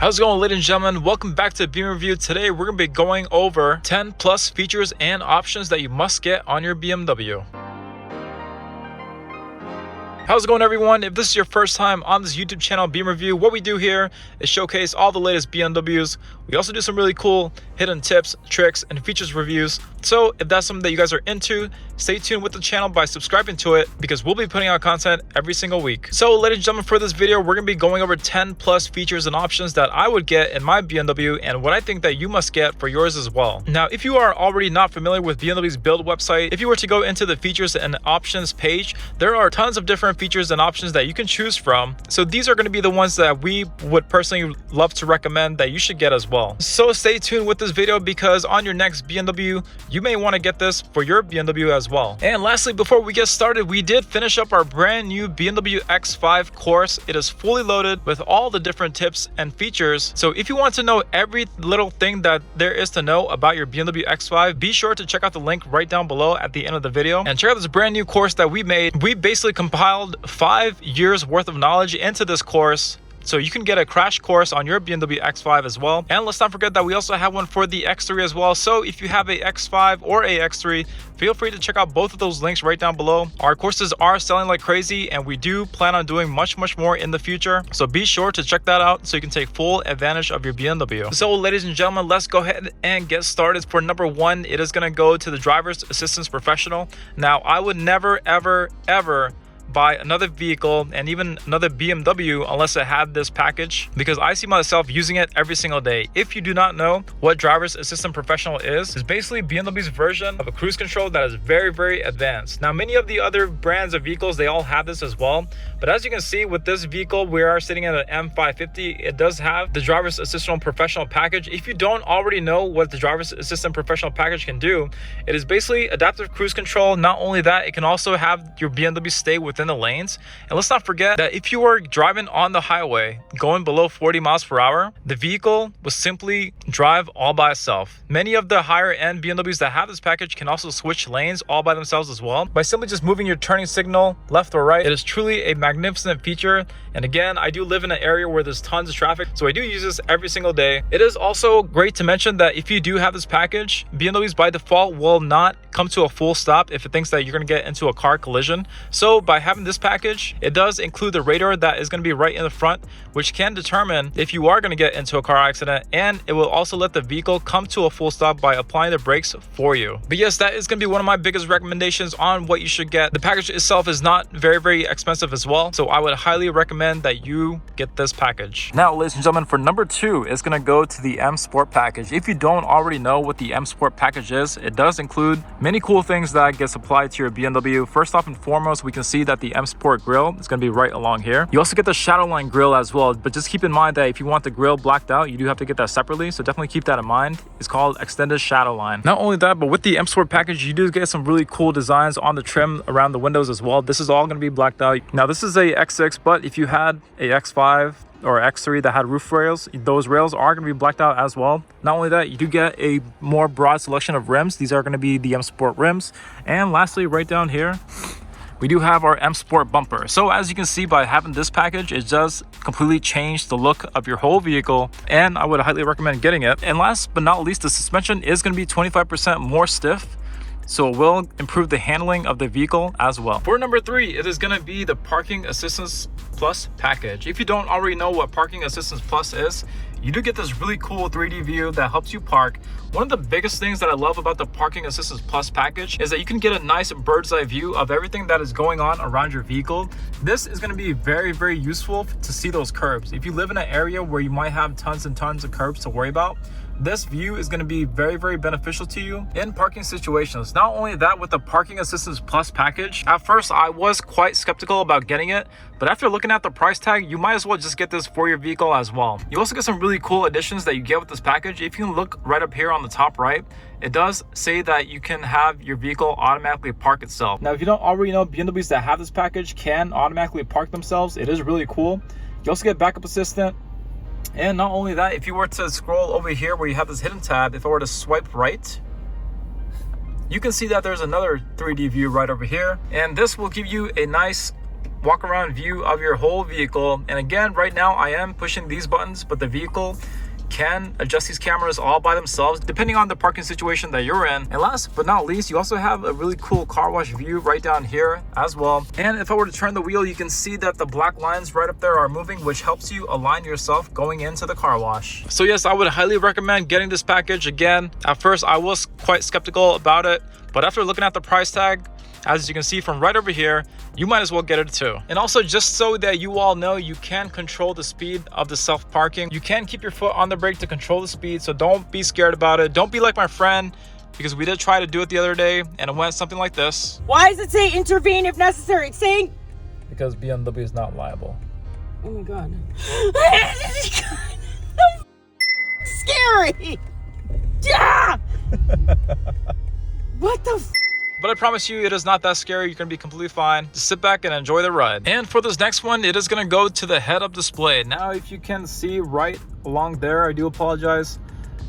How's it going, ladies and gentlemen? Welcome back to BMW Review. Today we're going to be going over 10 plus features and options that you must get on your BMW. How's it going, everyone? If this is your first time on this YouTube channel, BMW Review, what we do here is showcase all the latest BMWs. We also do some really cool hidden tips, tricks, and features reviews. So if that's something that you guys are into, stay tuned with the channel by subscribing to it because we'll be putting out content every single week. So ladies and gentlemen, for this video, we're going to be going over 10 plus features and options that I would get in my BMW and what I think that you must get for yours as well. Now, if you are already not familiar with BMW's build website, if you were to go into the features and options page, there are tons of different features and options that you can choose from. So these are going to be the ones that we would personally love to recommend that you should get as well. So stay tuned with this video because on your next BMW, you may want to get this for your BMW as well. And lastly, before we get started, we did finish up our brand new BMW X5 Course. It is fully loaded with all the different tips and features. So if you want to know every little thing that there is to know about your BMW X5, be sure to check out the link right down below at the end of the video and check out this brand new course that we made. We basically compiled 5 years worth of knowledge into this course, so you can get a crash course on your BMW X5 as well. And let's not forget that we also have one for the X3 as well. So if you have a X5 or a X3, feel free to check out both of those links right down below. Our courses are selling like crazy and we do plan on doing much more in the future. So be sure to check that out so you can take full advantage of your BMW. So ladies and gentlemen, let's go ahead and get started. For number 1, it is going to go to the Driver's Assistance Professional. Now, I would never, ever buy another vehicle and even another BMW unless I had this package, because I see myself using it every single day. If you do not know what Driver's Assistant Professional is, it's basically BMW's version of a cruise control that is very advanced. Now, many of the other brands of vehicles, they all have this as well, but as you can see with this vehicle, we are sitting at an M550. It does have the Driver's Assistant Professional package. If you don't already know what the Driver's Assistant Professional package can do, it is basically adaptive cruise control. Not only that, it can also have your BMW stay within the lanes. And let's not forget that if you are driving on the highway going below 40 miles per hour, the vehicle will simply drive all by itself. Many of the higher end BMWs that have this package can also switch lanes all by themselves as well by simply just moving your turning signal left or right. It is truly a magnificent feature. And again, I do live in an area where there's tons of traffic, so I do use this every single day. It is also great to mention that if you do have this package, BMWs by default will not come to a full stop if it thinks that you're going to get into a car collision. So by having this package, it does include the radar that is going to be right in the front, which can determine if you are going to get into a car accident, and it will also let the vehicle come to a full stop by applying the brakes for you. But yes, that is going to be one of my biggest recommendations on what you should get. The package itself is not very expensive as well, so I would highly recommend that you get this package. Now, ladies and gentlemen, for number 2, it's going to go to the M Sport package. If you don't already know what the M Sport package is, it does include many cool things that get supplied to your BMW. First off and foremost, we can see that the M Sport grille is going to be right along here. You also get the Shadowline grille as well, but just keep in mind that if you want the grille blacked out, you do have to get that separately, so definitely keep that in mind. It's called Extended Shadowline. Not only that, but with the M Sport package, you do get some really cool designs on the trim around the windows as well. This is all going to be blacked out. Now, this is a X6, but if you had a X5 or X3 that had roof rails, those rails are going to be blacked out as well. Not only that, you do get a more broad selection of rims. These are going to be the M Sport rims. And lastly, right down here, we do have our M Sport bumper. So as you can see, by having this package, it does completely change the look of your whole vehicle, and I would highly recommend getting it. And last but not least, the suspension is going to be 25% more stiff, so it will improve the handling of the vehicle as well. For number 3, it is going to be the Parking Assistance Plus package. If you don't already know what Parking Assistance Plus is, you do get this really cool 3D view that helps you park. One of the biggest things that I love about the Parking Assistance Plus package is that you can get a nice bird's eye view of everything that is going on around your vehicle. This is going to be very useful to see those curbs. If you live in an area where you might have tons and tons of curbs to worry about, this view is going to be very beneficial to you in parking situations. Not only that, with the Parking Assistance Plus package, at first I was quite skeptical about getting it, but after looking at the price tag, you might as well just get this for your vehicle as well. You also get some really cool additions that you get with this package. If you can look right up here on the top right, it does say that you can have your vehicle automatically park itself. Now, if you don't already know, BMWs that have this package can automatically park themselves. It is really cool. You also get backup assistant. And not only that, if you were to scroll over here where you have this hidden tab, if I were to swipe right, you can see that there's another 3D view right over here. And this will give you a nice walk around view of your whole vehicle. And again, right now I am pushing these buttons, but the vehicle can adjust these cameras all by themselves depending on the parking situation that you're in. And last but not least, you also have a really cool car wash view right down here as well. And if I were to turn the wheel, you can see that the black lines right up there are moving, which helps you align yourself going into the car wash. So yes, I would highly recommend getting this package. Again, at first I was quite skeptical about it, but after looking at the price tag, as you can see from right over here, you might as well get it too. And also, just so that you all know, you can control the speed of the self-parking. You can keep your foot on the brake to control the speed, so don't be scared about it. Don't be like my friend, because we did try to do it the other day and it went something like this. Why does it say intervene if necessary? It's saying... Because BMW is not liable. Oh my god. Scary! Yeah! What the f? But I promise you, it is not that scary. You're gonna be completely fine. Just sit back and enjoy the ride. And for this next one, it is gonna go to the head-up display. Now, if you can see right along there, I do apologize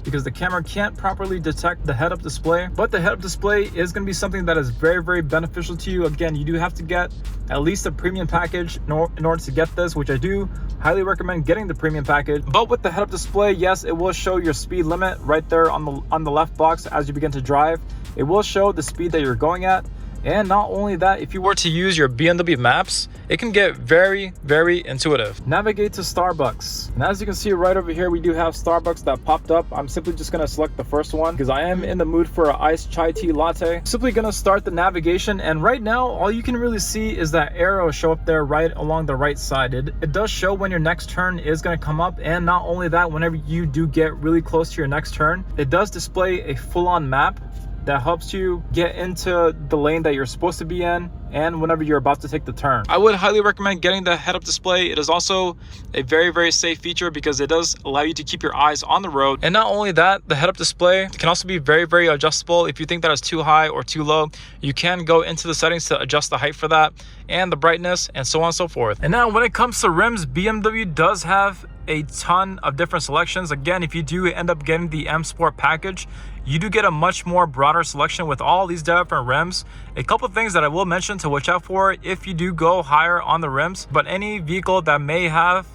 because the camera can't properly detect the head-up display. But the head-up display is gonna be something that is very, very beneficial to you. Again, you do have to get at least a premium package in order to get this, which I do highly recommend getting the premium package. But with the head-up display, yes, it will show your speed limit right there on the left box as you begin to drive. It will show the speed that you're going at. And not only that, if you were to use your BMW maps, it can get very, very intuitive. Navigate to Starbucks. And as you can see right over here, we do have Starbucks that popped up. I'm simply just gonna select the first one because I am in the mood for an iced chai tea latte. Simply gonna start the navigation. And right now, all you can really see is that arrow show up there right along the right side. It does show when your next turn is gonna come up. And not only that, whenever you do get really close to your next turn, it does display a full-on map that helps you get into the lane that you're supposed to be in and whenever you're about to take the turn. I would highly recommend getting the head-up display. It is also a very, very safe feature because it does allow you to keep your eyes on the road. And not only that, the head-up display can also be very, very adjustable. If you think that is too high or too low, you can go into the settings to adjust the height for that and the brightness and so on and so forth. And now when it comes to rims, BMW does have a ton of different selections. Again, if you do end up getting the M Sport package, you do get a much more broader selection with all these different rims. A couple of things that I will mention to watch out for if you do go higher on the rims, but any vehicle that may have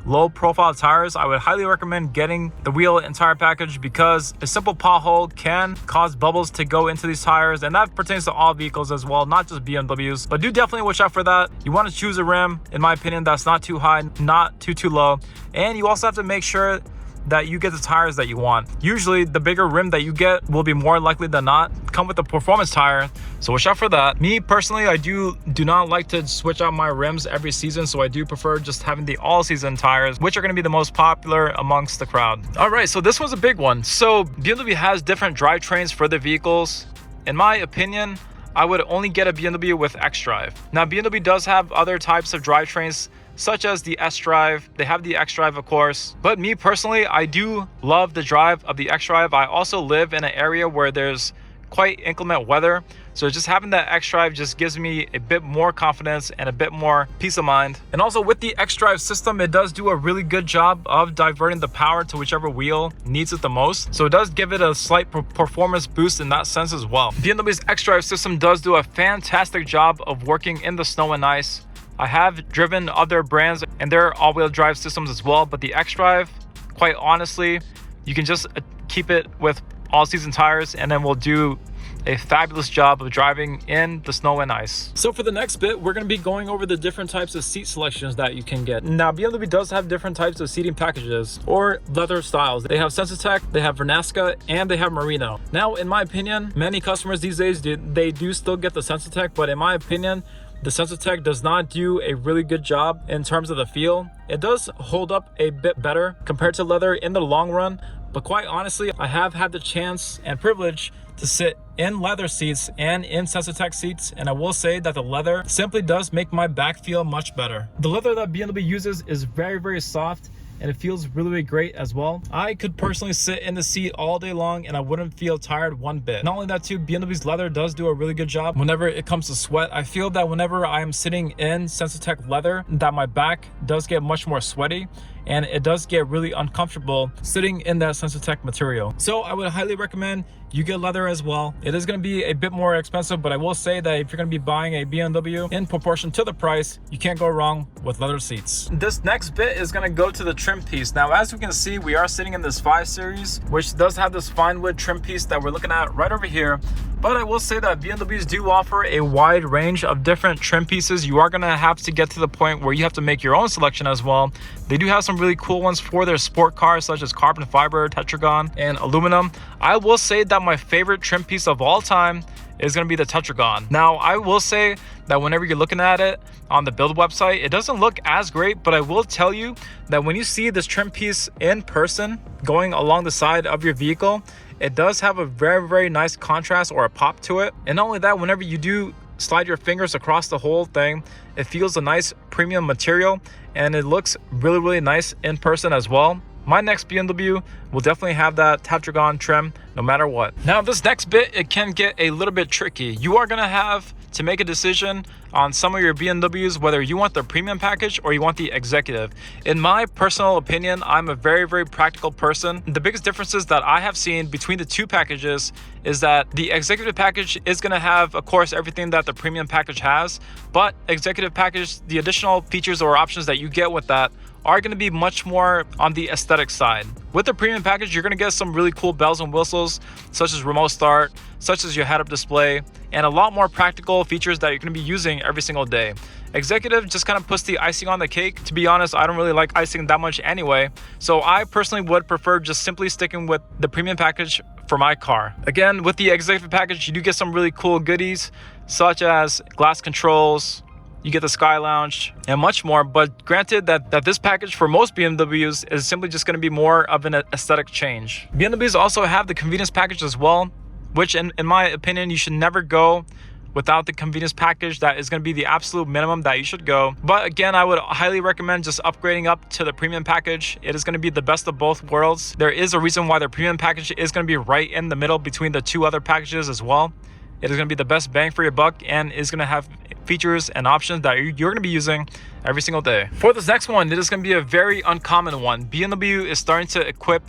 low profile tires, I would highly recommend getting the wheel and tire package because a simple pothole can cause bubbles to go into these tires, and that pertains to all vehicles as well, not just BMWs. But do definitely watch out for that. You want to choose a rim, in my opinion, that's not too high, not too low, and you also have to make sure that you get the tires that you want. Usually the bigger rim that you get will be more likely than not come with a performance tire, so watch out for that. Me personally, I do not like to switch out my rims every season, so I do prefer just having the all-season tires, which are going to be the most popular amongst the crowd. All right, so this was a big one. So BMW has different drivetrains for the vehicles. In my opinion, I would only get a BMW with xDrive. Now, BMW does have other types of drivetrains such as the sDrive. They have the xDrive, of course. But me personally, I do love the drive of the xDrive. I also live in an area where there's quite inclement weather. So just having that xDrive just gives me a bit more confidence and a bit more peace of mind. And also with the xDrive system, it does do a really good job of diverting the power to whichever wheel needs it the most. So it does give it a slight performance boost in that sense as well. BMW's xDrive system does do a fantastic job of working in the snow and ice. I have driven other brands and their all-wheel drive systems as well, but the xDrive, quite honestly, you can just keep it with all-season tires and then we'll do a fabulous job of driving in the snow and ice. So for the next bit, we're going to be going over the different types of seat selections that you can get. Now, BMW does have different types of seating packages or leather styles. They have SensaTec, they have Vernasca, and they have Merino. Now, in my opinion, many customers these days, they do still get the SensaTec, but in my opinion, the SensaTec does not do a really good job in terms of the feel. It does hold up a bit better compared to leather in the long run, but quite honestly, I have had the chance and privilege to sit in leather seats and in SensaTec seats, and I will say that the leather simply does make my back feel much better. The leather that BMW uses is very, very soft, and it feels really, really great as well. I could personally sit in the seat all day long and I wouldn't feel tired one bit. Not only that too, BMW's leather does do a really good job whenever it comes to sweat. I feel that whenever I am sitting in SensaTec leather, that my back does get much more sweaty. and it does get really uncomfortable sitting in that SensaTec material. So I would highly recommend you get leather as well. It is going to be a bit more expensive, but I will say that if you're going to be buying a BMW in proportion to the price, you can't go wrong with leather seats. This next bit is going to go to the trim piece. Now, as we can see, we are sitting in this 5 Series, which does have this fine wood trim piece that we're looking at right over here. But I will say that BMWs do offer a wide range of different trim pieces. You are going to have to get to the point where you have to make your own selection as well. They do have some really cool ones for their sport cars, such as carbon fiber, tetragon, and aluminum. I will say that my favorite trim piece of all time is going to be the tetragon. Now, I will say that whenever you're looking at it on the build website, it doesn't look as great, but I will tell you that when you see this trim piece in person going along the side of your vehicle, it does have a very, very nice contrast or a pop to it. And not only that, whenever you do slide your fingers across the whole thing, it feels a nice premium material, and it looks really, really nice in person as well. My next BMW will definitely have that tetragon trim no matter what. Now, this next bit, it can get a little bit tricky. You are gonna have to make a decision on some of your BMWs, whether you want the premium package or you want the executive. In my personal opinion, I'm a very, very practical person. The biggest differences that I have seen between the two packages is that the executive package is going to have, of course, everything that the premium package has, but executive package, the additional features or options that you get with that are going to be much more on the aesthetic side. With the premium package, you're going to get some really cool bells and whistles, such as remote start, such as your head-up display, and a lot more practical features that you're going to be using every single day. Executive just kind of puts the icing on the cake. To be honest, I don't really like icing that much anyway, so I personally would prefer just simply sticking with the premium package for my car. Again, with the executive package, you do get some really cool goodies, such as glass controls, you get the Sky Lounge, and much more. But granted that this package for most BMWs is simply just going to be more of an aesthetic change. BMWs also have the convenience package as well, which in my opinion, you should never go without the convenience package. That is going to be the absolute minimum that you should go. But again, I would highly recommend just upgrading up to the premium package. It is going to be the best of both worlds. There is a reason why the premium package is going to be right in the middle between the two other packages as well. It is going to be the best bang for your buck and is going to have features and options that you're going to be using every single day. For this next one, it is going to be a very uncommon one. BMW is starting to equip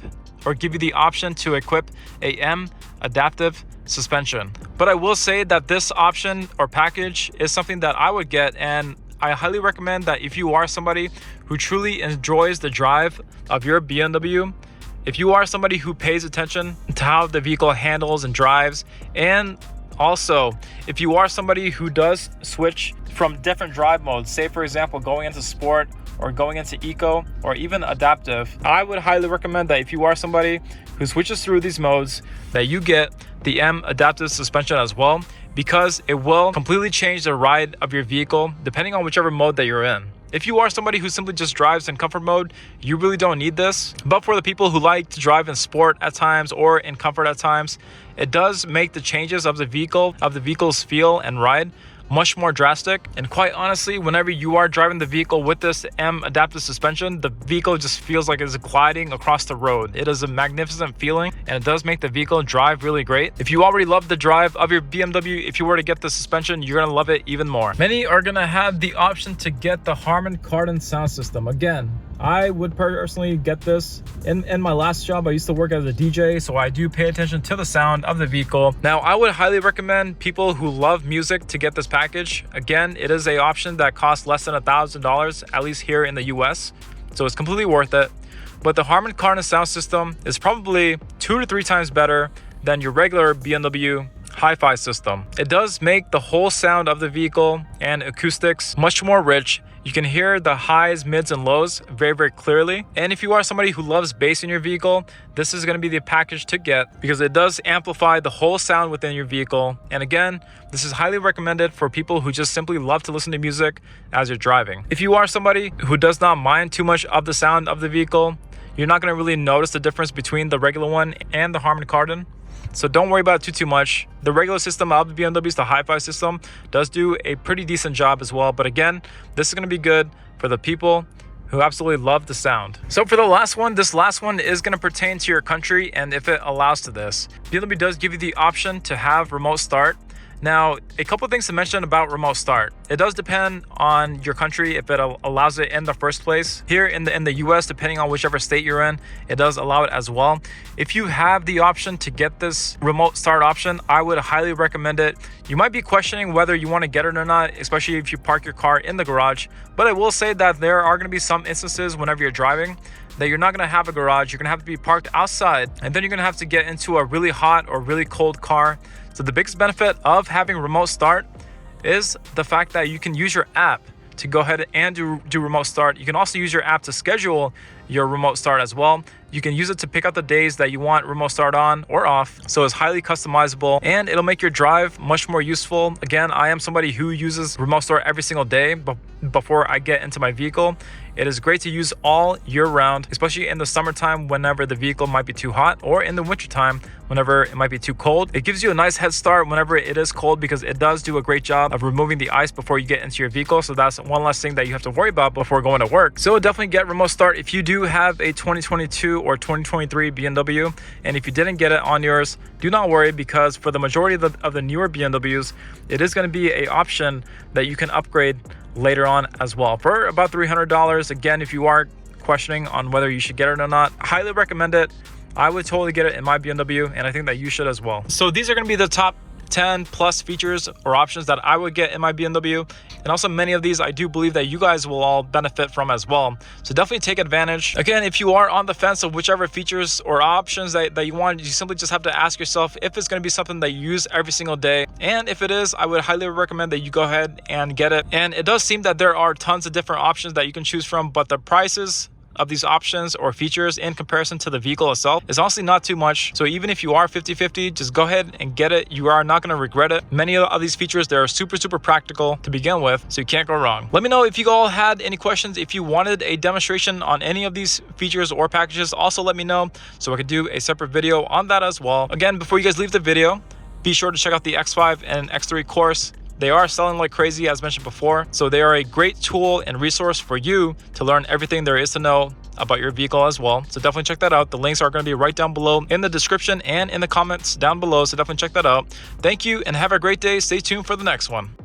or give you the option to equip a M adaptive suspension. But I will say that this option or package is something that I would get, and I highly recommend that if you are somebody who truly enjoys the drive of your BMW, if you are somebody who pays attention to how the vehicle handles and drives, and also, if you are somebody who does switch from different drive modes, say for example, going into sport or going into eco or even adaptive, I would highly recommend that if you are somebody who switches through these modes, that you get the M adaptive suspension as well, because it will completely change the ride of your vehicle depending on whichever mode that you're in. If you are somebody who simply just drives in comfort mode, you really don't need this. But for the people who like to drive in sport at times or in comfort at times, it does make the changes of the vehicle's feel and ride much more drastic. And quite honestly, whenever you are driving the vehicle with this M adaptive suspension, the vehicle just feels like it's gliding across the road. It is a magnificent feeling, and it does make the vehicle drive really great. If you already love the drive of your BMW, if you were to get the suspension, you're gonna love it even more. Many are gonna have the option to get the Harmon Kardon sound system. Again, I would personally get this. In my last job, I used to work as a DJ, so I do pay attention to the sound of the vehicle. Now, I would highly recommend people who love music to get this package. Again, it is an option that costs less than $1,000, at least here in the US, so it's completely worth it. But the Harmon Kardon sound system is probably 2 to 3 times better than your regular BMW hi-fi system. It does make the whole sound of the vehicle and acoustics much more rich. You can hear the highs, mids, and lows very, very clearly. And if you are somebody who loves bass in your vehicle, this is going to be the package to get, because it does amplify the whole sound within your vehicle. And again, this is highly recommended for people who just simply love to listen to music as you're driving. If you are somebody who does not mind too much of the sound of the vehicle, you're not going to really notice the difference between the regular one and the Harmon Kardon. So don't worry about it too much. The regular system of the BMWs, the hi-fi system, does do a pretty decent job as well. But again, this is going to be good for the people who absolutely love the sound. So for the last one, this last one is going to pertain to your country and if it allows to this. BMW does give you the option to have remote start. Now, a couple of things to mention about remote start. It does depend on your country if it allows it in the first place. Here in the US, depending on whichever state you're in, it does allow it as well. If you have the option to get this remote start option, I would highly recommend it. You might be questioning whether you want to get it or not, especially if you park your car in the garage. But I will say that there are going to be some instances whenever you're driving that you're not going to have a garage. You're going to have to be parked outside, and then you're going to have to get into a really hot or really cold car. So the biggest benefit of having remote start is the fact that you can use your app to go ahead and do remote start. You can also use your app to schedule your remote start as well. You can use it to pick out the days that you want remote start on or off. So it's highly customizable and it'll make your drive much more useful. Again, I am somebody who uses remote start every single day before I get into my vehicle. It is great to use all year round, especially in the summertime whenever the vehicle might be too hot, or in the wintertime whenever it might be too cold. It gives you a nice head start whenever it is cold because it does do a great job of removing the ice before you get into your vehicle. So that's one less thing that you have to worry about before going to work. So definitely get remote start if you do have a 2022 or 2023 BMW. And if you didn't get it on yours, do not worry, because for the majority of the newer BMWs, it is going to be an option that you can upgrade later on as well for about $300. Again, if you are questioning on whether you should get it or not, I highly recommend it. I would totally get it in my BMW, and I think that you should as well. So these are going to be the top 10 plus features or options that I would get in my BMW, and also many of these I do believe that you guys will all benefit from as well. So definitely take advantage. Again, if you are on the fence of whichever features or options that you want, you simply just have to ask yourself if it's going to be something that you use every single day, and if it is, I would highly recommend that you go ahead and get it. And it does seem that there are tons of different options that you can choose from, but the prices of these options or features in comparison to the vehicle itself is honestly not too much. So even if you are 50-50, just go ahead and get it. You are not going to regret it. Many of these features, they're super practical to begin with, so you can't go wrong. Let me know if you all had any questions. If you wanted a demonstration on any of these features or packages, also let me know so I could do a separate video on that as well. Again, before you guys leave the video, be sure to check out the X5 and X3 course. They are selling like crazy, as mentioned before. So they are a great tool and resource for you to learn everything there is to know about your vehicle as well. So definitely check that out. The links are going to be right down below in the description and in the comments down below. So definitely check that out. Thank you and have a great day. Stay tuned for the next one.